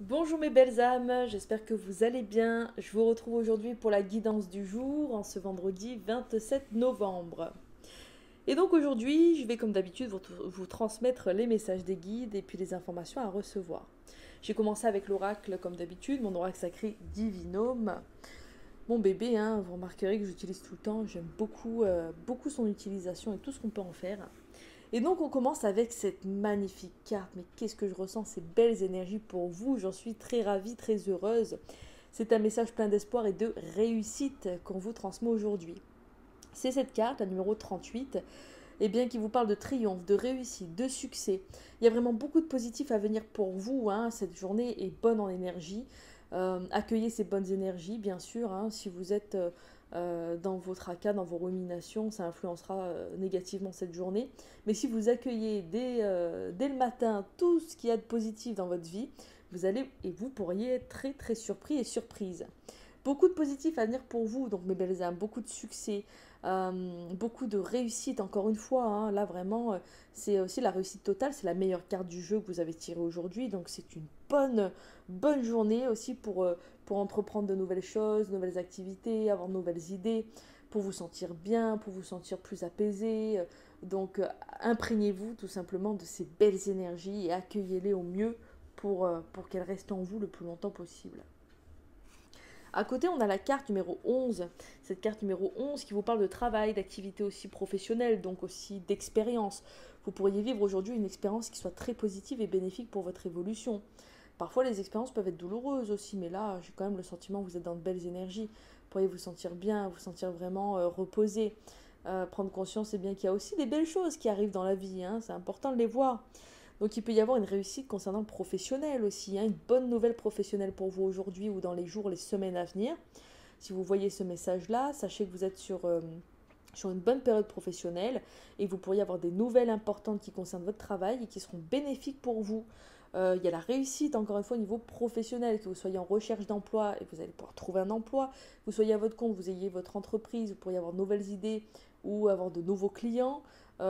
Bonjour mes belles âmes, j'espère que vous allez bien. Je vous retrouve aujourd'hui pour la guidance du jour en ce vendredi 27 novembre. Et donc aujourd'hui, je vais comme d'habitude vous transmettre les messages des guides et puis les informations à recevoir. J'ai commencé avec l'oracle comme d'habitude, mon oracle sacré Divinum. Mon bébé, hein, vous remarquerez que j'utilise tout le temps, j'aime beaucoup son utilisation et tout ce qu'on peut en faire. Et donc on commence avec cette magnifique carte. Mais qu'est-ce que je ressens, ces belles énergies pour vous. J'en suis très ravie, très heureuse. C'est un message plein d'espoir et de réussite qu'on vous transmet aujourd'hui. C'est cette carte, la numéro 38, eh bien, qui vous parle de triomphe, de réussite, de succès. Il y a vraiment beaucoup de positifs à venir pour vous. Hein. Cette journée est bonne en énergie. Accueillez ces bonnes énergies, bien sûr. Hein. Si vous êtes dans vos tracas, dans vos ruminations, ça influencera négativement cette journée. Mais si vous accueillez dès le matin tout ce qu'il y a de positif dans votre vie, vous pourriez être très très surpris et surprise. Beaucoup de positifs à venir pour vous, donc mes belles âmes, beaucoup de succès, beaucoup de réussite, encore une fois. Hein. Là, vraiment, c'est aussi la réussite totale. C'est la meilleure carte du jeu que vous avez tirée aujourd'hui. Donc, c'est une bonne journée aussi pour entreprendre de nouvelles choses, de nouvelles activités, avoir de nouvelles idées, pour vous sentir bien, pour vous sentir plus apaisé. Donc, imprégnez-vous tout simplement de ces belles énergies et accueillez-les au mieux pour qu'elles restent en vous le plus longtemps possible. À côté, on a la carte numéro 11. Cette carte numéro 11 qui vous parle de travail, d'activité aussi professionnelle, donc aussi d'expérience. Vous pourriez vivre aujourd'hui une expérience qui soit très positive et bénéfique pour votre évolution. Parfois, les expériences peuvent être douloureuses aussi, mais là, j'ai quand même le sentiment que vous êtes dans de belles énergies. Vous pourriez vous sentir bien, vous sentir vraiment reposé. Prendre conscience, bien qu'il y a aussi des belles choses qui arrivent dans la vie. Hein, c'est important de les voir. Donc il peut y avoir une réussite concernant le professionnel aussi, hein, une bonne nouvelle professionnelle pour vous aujourd'hui ou dans les jours, les semaines à venir. Si vous voyez ce message-là, sachez que vous êtes sur une bonne période professionnelle et que vous pourriez avoir des nouvelles importantes qui concernent votre travail et qui seront bénéfiques pour vous. Il y a la réussite, encore une fois, au niveau professionnel, que vous soyez en recherche d'emploi et vous allez pouvoir trouver un emploi, que vous soyez à votre compte, vous ayez votre entreprise, vous pourriez avoir de nouvelles idées ou avoir de nouveaux clients.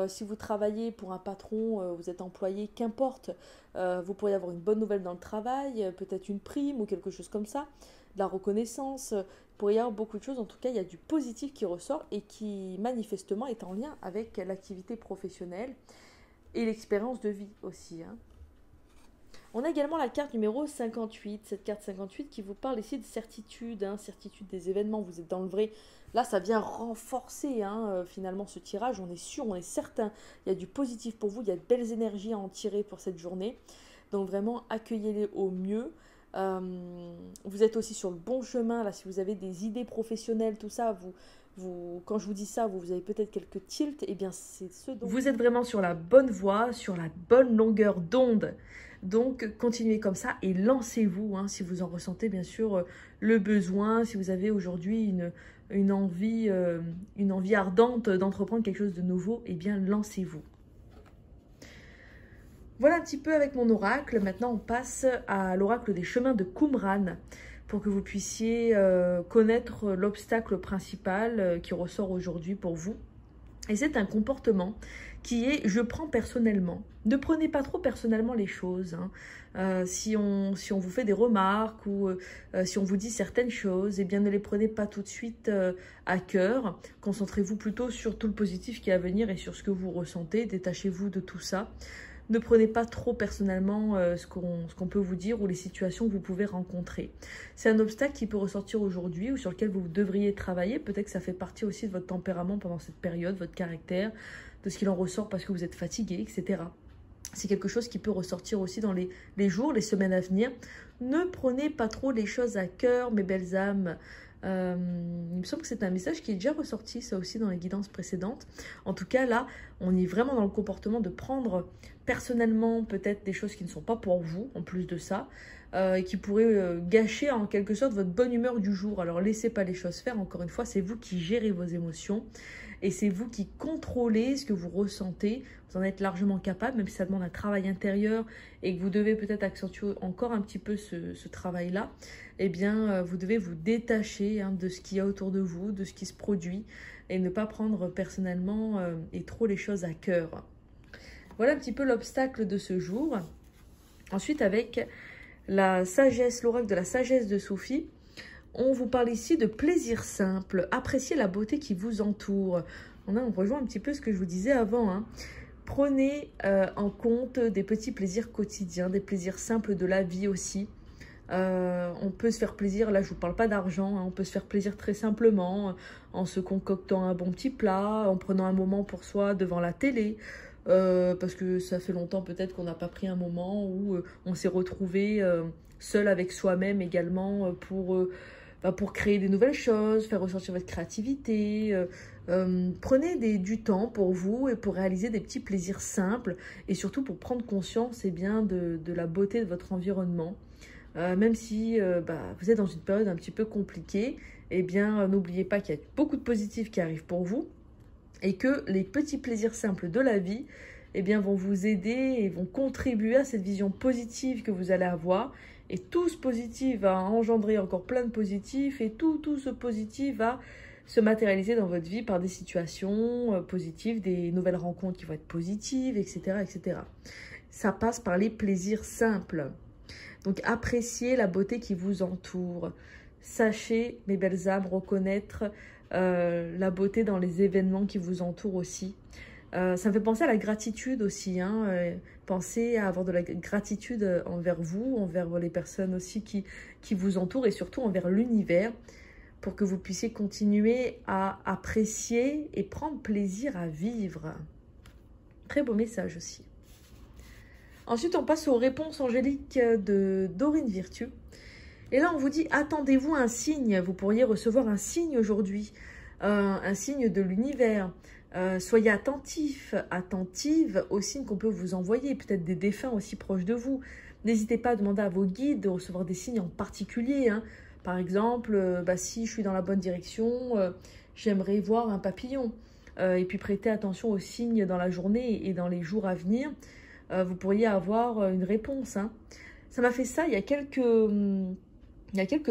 Si vous travaillez pour un patron, vous êtes employé, qu'importe, vous pourriez avoir une bonne nouvelle dans le travail, peut-être une prime ou quelque chose comme ça, de la reconnaissance. Il pourrait y avoir beaucoup de choses. En tout cas, il y a du positif qui ressort et qui manifestement est en lien avec l'activité professionnelle et l'expérience de vie aussi. Hein. On a également la carte numéro 58, cette carte 58 qui vous parle ici de certitude, hein, certitude des événements, vous êtes dans le vrai. Là, ça vient renforcer finalement ce tirage, on est sûr, on est certain, il y a du positif pour vous, il y a de belles énergies à en tirer pour cette journée. Donc vraiment, accueillez-les au mieux. Vous êtes aussi sur le bon chemin, là, si vous avez des idées professionnelles, tout ça, quand je vous dis ça, vous avez peut-être quelques tilts, et bien c'est ce dont... Vous êtes vraiment sur la bonne voie, sur la bonne longueur d'onde. Donc, continuez comme ça et lancez-vous, hein, si vous en ressentez bien sûr le besoin, si vous avez aujourd'hui une envie ardente d'entreprendre quelque chose de nouveau, eh bien, lancez-vous. Voilà un petit peu avec mon oracle. Maintenant, on passe à l'oracle des chemins de Qumran pour que vous puissiez connaître l'obstacle principal qui ressort aujourd'hui pour vous. Et c'est un comportement qui est « je prends personnellement ». Ne prenez pas trop personnellement les choses. Hein. Si on vous fait des remarques ou si on vous dit certaines choses, eh bien ne les prenez pas tout de suite à cœur. Concentrez-vous plutôt sur tout le positif qui est à venir et sur ce que vous ressentez. Détachez-vous de tout ça. Ne prenez pas trop personnellement ce qu'on peut vous dire ou les situations que vous pouvez rencontrer. C'est un obstacle qui peut ressortir aujourd'hui ou sur lequel vous devriez travailler. Peut-être que ça fait partie aussi de votre tempérament pendant cette période, votre caractère, de ce qu'il en ressort parce que vous êtes fatigué, etc. C'est quelque chose qui peut ressortir aussi dans les jours, les semaines à venir. Ne prenez pas trop les choses à cœur, mes belles âmes. Il me semble que c'est un message qui est déjà ressorti, ça aussi, dans les guidances précédentes. En tout cas, là, on est vraiment dans le comportement de prendre personnellement peut-être des choses qui ne sont pas pour vous, en plus de ça, et qui pourraient gâcher en quelque sorte votre bonne humeur du jour. Alors, laissez pas les choses faire. Encore une fois, c'est vous qui gérez vos émotions et c'est vous qui contrôlez ce que vous ressentez. Vous en êtes largement capable, même si ça demande un travail intérieur et que vous devez peut-être accentuer encore un petit peu ce travail-là. Eh bien, vous devez vous détacher de ce qu'il y a autour de vous, de ce qui se produit, et ne pas prendre personnellement et trop les choses à cœur. Voilà un petit peu l'obstacle de ce jour. Ensuite, avec la sagesse, l'oracle de la sagesse de Sophie. On vous parle ici de plaisir simple, appréciez la beauté qui vous entoure. On rejoint un petit peu ce que je vous disais avant, hein. Prenez en compte des petits plaisirs quotidiens, des plaisirs simples de la vie aussi. On peut se faire plaisir, là je ne vous parle pas d'argent, hein, on peut se faire plaisir très simplement en se concoctant un bon petit plat, en prenant un moment pour soi devant la télé, parce que ça fait longtemps peut-être qu'on n'a pas pris un moment où on s'est retrouvé seul avec soi-même également pour créer des nouvelles choses, faire ressortir votre créativité. Prenez du temps pour vous et pour réaliser des petits plaisirs simples et surtout pour prendre conscience de la beauté de votre environnement. Même si vous êtes dans une période un petit peu compliquée, n'oubliez pas qu'il y a beaucoup de positifs qui arrivent pour vous et que les petits plaisirs simples de la vie vont vous aider et vont contribuer à cette vision positive que vous allez avoir. Et tout ce positif va engendrer encore plein de positifs et tout ce positif va se matérialiser dans votre vie par des situations positives, des nouvelles rencontres qui vont être positives, etc., etc. Ça passe par les plaisirs simples. Donc, appréciez la beauté qui vous entoure. Sachez, mes belles âmes, reconnaître la beauté dans les événements qui vous entourent aussi. Ça me fait penser à la gratitude aussi. Pensez à avoir de la gratitude envers vous, envers les personnes aussi qui vous entourent et surtout envers l'univers pour que vous puissiez continuer à apprécier et prendre plaisir à vivre. Très beau message aussi. Ensuite, on passe aux réponses angéliques de Dorine Virtue. Et là, on vous dit, attendez-vous un signe. Vous pourriez recevoir un signe aujourd'hui, un signe de l'univers. Soyez attentifs, attentive aux signes qu'on peut vous envoyer, peut-être des défunts aussi proches de vous. N'hésitez pas à demander à vos guides de recevoir des signes en particulier. Par exemple, si je suis dans la bonne direction, j'aimerais voir un papillon. Et puis prêtez attention aux signes dans la journée et dans les jours à venir. Vous pourriez avoir une réponse. Ça m'a fait ça il y a quelques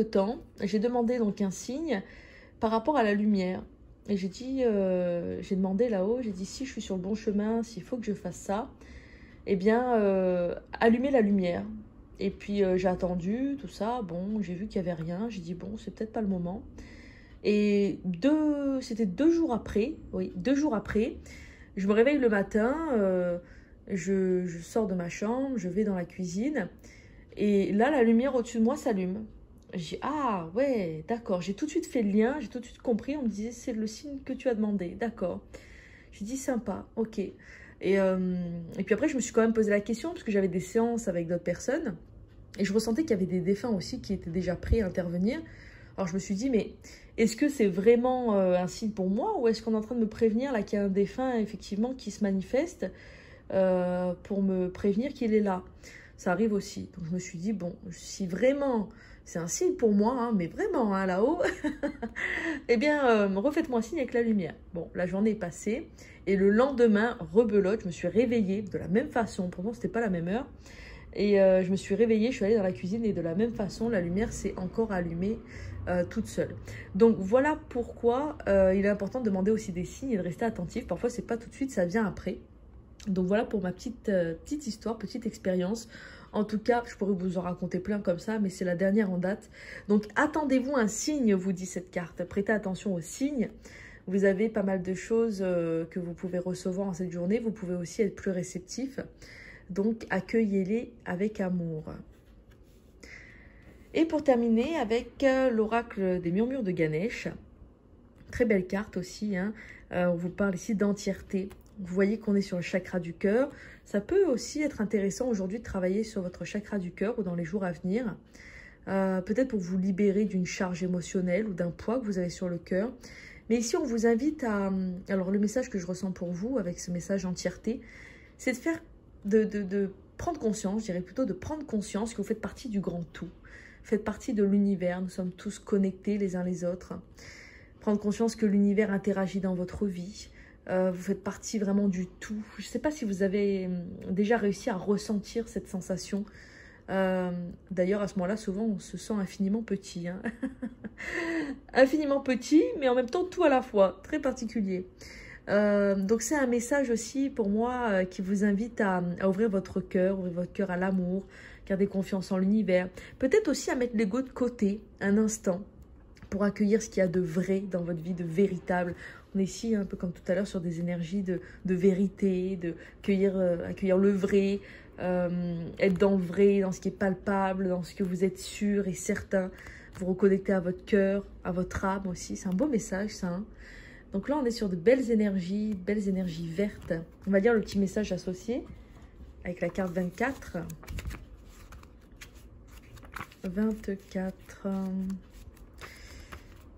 temps. J'ai demandé donc un signe par rapport à la lumière. Et j'ai demandé là-haut, j'ai dit si je suis sur le bon chemin, s'il faut que je fasse ça, allumez la lumière. Et puis j'ai attendu, tout ça, bon, j'ai vu qu'il n'y avait rien, j'ai dit bon, c'est peut-être pas le moment. Et c'était 2 jours après, oui, 2 jours après, je me réveille le matin, je sors de ma chambre, je vais dans la cuisine, et là, la lumière au-dessus de moi s'allume. J'ai dit, ah ouais, d'accord, j'ai tout de suite fait le lien, j'ai tout de suite compris, on me disait, c'est le signe que tu as demandé, d'accord. J'ai dit, sympa, ok. Et puis après, je me suis quand même posé la question, parce que j'avais des séances avec d'autres personnes, et je ressentais qu'il y avait des défunts aussi qui étaient déjà prêts à intervenir. Alors je me suis dit, mais est-ce que c'est vraiment un signe pour moi, ou est-ce qu'on est en train de me prévenir là qu'il y a un défunt effectivement qui se manifeste pour me prévenir qu'il est là? Ça arrive aussi. Donc je me suis dit, bon, si vraiment c'est un signe pour moi, mais vraiment là-haut, refaites-moi un signe avec la lumière. Bon, la journée est passée et le lendemain, rebelote, je me suis réveillée de la même façon. Pourtant, c'était pas la même heure. Et je me suis réveillée, je suis allée dans la cuisine et de la même façon, la lumière s'est encore allumée toute seule. Donc voilà pourquoi il est important de demander aussi des signes et de rester attentif. Parfois, c'est pas tout de suite, ça vient après. Donc voilà pour ma petite histoire, petite expérience. En tout cas, je pourrais vous en raconter plein comme ça, mais c'est la dernière en date. Donc attendez-vous un signe, vous dit cette carte. Prêtez attention aux signes. Vous avez pas mal de choses que vous pouvez recevoir en cette journée. Vous pouvez aussi être plus réceptif. Donc, accueillez-les avec amour. Et pour terminer, avec l'oracle des murmures de Ganesh. Très belle carte aussi. On vous parle ici d'entièreté. Vous voyez qu'on est sur le chakra du cœur. Ça peut aussi être intéressant aujourd'hui de travailler sur votre chakra du cœur ou dans les jours à venir. Peut-être pour vous libérer d'une charge émotionnelle ou d'un poids que vous avez sur le cœur. Mais ici, on vous invite à... Alors, le message que je ressens pour vous avec ce message entièreté, c'est de faire... De prendre conscience, je dirais plutôt de prendre conscience que vous faites partie du grand tout. Vous faites partie de l'univers, nous sommes tous connectés les uns les autres. Prendre conscience que l'univers interagit dans votre vie. Vous faites partie vraiment du tout. Je ne sais pas si vous avez déjà réussi à ressentir cette sensation. D'ailleurs, à ce moment-là, souvent, on se sent infiniment petit. Infiniment petit, mais en même temps, tout à la fois. Très particulier. Donc c'est un message aussi pour moi qui vous invite à ouvrir votre cœur à l'amour, Gardez confiance en l'univers. Peut-être aussi à mettre l'ego de côté un instant pour accueillir ce qu'il y a de vrai dans votre vie, de véritable. On est ici, un peu comme tout à l'heure, sur des énergies de vérité, de accueillir le vrai, être dans le vrai, dans ce qui est palpable, dans ce que vous êtes sûr et certain. Vous reconnecter à votre cœur, à votre âme aussi. C'est un beau message, ça. Hein. Donc là, on est sur de belles énergies vertes. On va lire le petit message associé avec la carte 24. 24.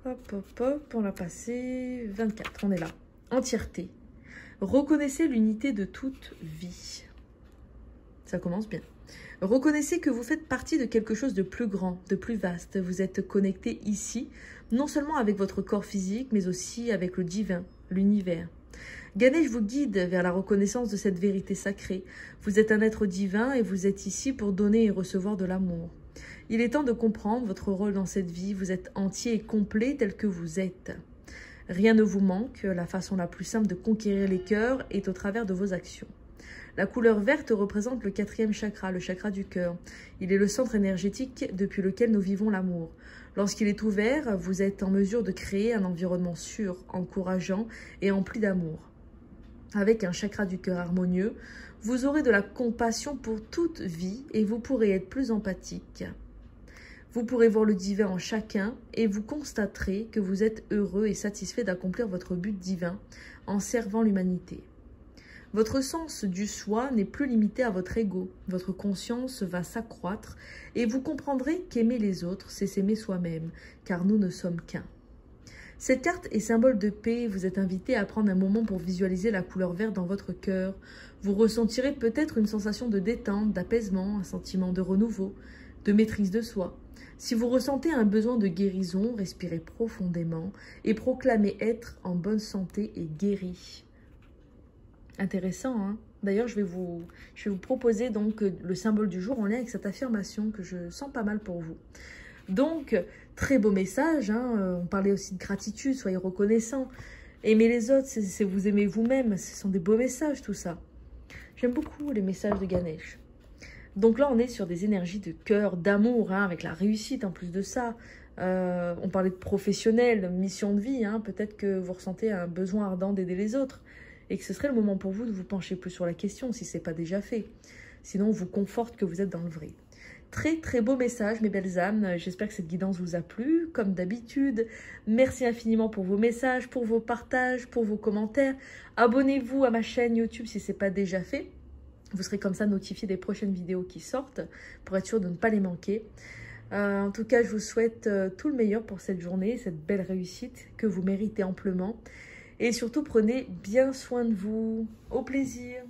Hop, hop, hop, on l'a passé. 24, on est là. Entièreté. Reconnaissez l'unité de toute vie. Ça commence bien. Reconnaissez que vous faites partie de quelque chose de plus grand, de plus vaste. Vous êtes connecté ici, non seulement avec votre corps physique, mais aussi avec le divin, l'univers. Ganesh vous guide vers la reconnaissance de cette vérité sacrée. Vous êtes un être divin et vous êtes ici pour donner et recevoir de l'amour. Il est temps de comprendre votre rôle dans cette vie. Vous êtes entier et complet tel que vous êtes. Rien ne vous manque. La façon la plus simple de conquérir les cœurs est au travers de vos actions. La couleur verte représente le 4e chakra, le chakra du cœur. Il est le centre énergétique depuis lequel nous vivons l'amour. Lorsqu'il est ouvert, vous êtes en mesure de créer un environnement sûr, encourageant et empli d'amour. Avec un chakra du cœur harmonieux, vous aurez de la compassion pour toute vie et vous pourrez être plus empathique. Vous pourrez voir le divin en chacun et vous constaterez que vous êtes heureux et satisfait d'accomplir votre but divin en servant l'humanité. Votre sens du soi n'est plus limité à votre ego. Votre conscience va s'accroître et vous comprendrez qu'aimer les autres, c'est s'aimer soi-même, car nous ne sommes qu'un. Cette carte est symbole de paix. Vous êtes invité à prendre un moment pour visualiser la couleur verte dans votre cœur. Vous ressentirez peut-être une sensation de détente, d'apaisement, un sentiment de renouveau, de maîtrise de soi. Si vous ressentez un besoin de guérison, respirez profondément et proclamez être en bonne santé et guéri. Intéressant, hein? D'ailleurs, je vais vous proposer donc le symbole du jour en lien avec cette affirmation que je sens pas mal pour vous. Donc, très beau message, hein? On parlait aussi de gratitude, soyez reconnaissants. Aimer les autres, c'est vous aimer vous-même, ce sont des beaux messages tout ça. J'aime beaucoup les messages de Ganesh. Donc là, on est sur des énergies de cœur, d'amour, hein, avec la réussite en plus de ça. On parlait de professionnel, de mission de vie, hein, peut-être que vous ressentez un besoin ardent d'aider les autres. Et que ce serait le moment pour vous de vous pencher plus sur la question, si ce n'est pas déjà fait. Sinon, on vous conforte que vous êtes dans le vrai. Très, très beau message, mes belles âmes. J'espère que cette guidance vous a plu, comme d'habitude. Merci infiniment pour vos messages, pour vos partages, pour vos commentaires. Abonnez-vous à ma chaîne YouTube si ce n'est pas déjà fait. Vous serez comme ça notifié des prochaines vidéos qui sortent, pour être sûr de ne pas les manquer. En tout cas, je vous souhaite tout le meilleur pour cette journée, cette belle réussite que vous méritez amplement. Et surtout, prenez bien soin de vous. Au plaisir.